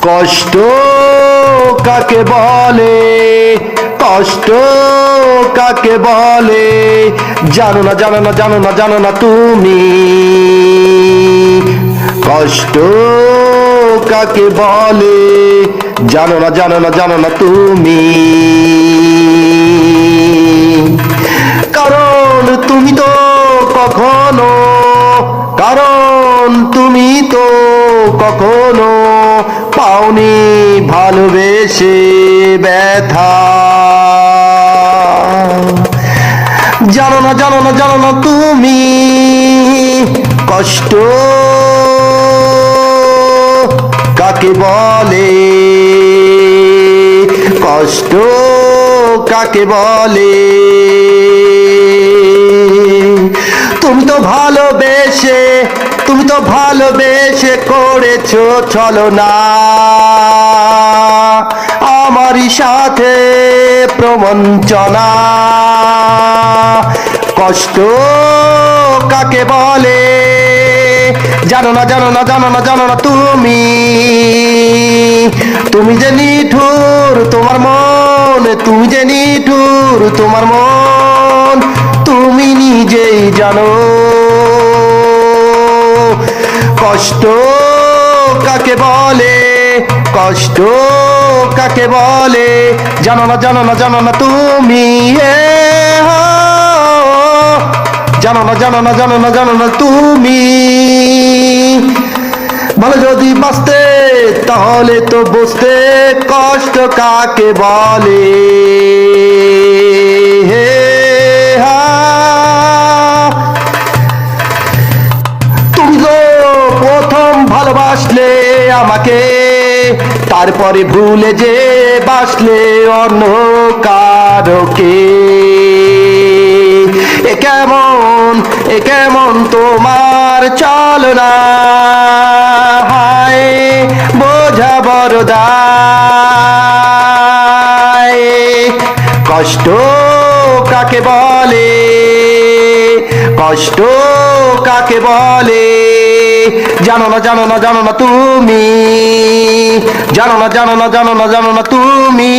কষ্ট কাকে বলে, কষ্ট কাকে বলে, জানো না জানো না জানো না জানো না তুমি। কষ্ট কাকে বলে, জানো না জানো না জানো না তুমি। কারণ তুমি তো কখনো, কারণ তুমি তো কখনো পাওনি ভালোবেসে ব্যথা। জানো না জানো না জানো না তুমি। কষ্ট কাকে বলে, কষ্ট কাকে বলে। তুমি তো ভালোবেসে, তুমি তো ভালোবেসে করেছো ছলনা আমারই সাথে প্রবঞ্চনা। কষ্ট কাকে বলে, জানো না জানো না জানো না জানো না তুমি। তুমি যে নিঠুর তোমার মন, তুমি যে নিঠুর তোমার মন, তুমি নিজেই জানো। কষ্ট কাকে বলে, কষ্ট কাকে বলে, জানো না জানো না জানো না তুমি। জানো না জানো না জানো না জানো না তুমি। ভালো যদি বাঁচতে তাহলে তো বুঝতে কষ্ট কাকে বলে। তুমি তো প্রথম ভালোবাসলে আমাকে, তারপরে ভুলে যে বাসলে অন্য কারোকে। এ কেমন, এ কেমন তোমার চলনা, হায় বোঝা বড় দায়। কষ্ট কাকে বলে, কষ্ট কাকে বলে, জানো না জানো না জানো না তুমি। জানো না জানো না জানো না জানো না তুমি।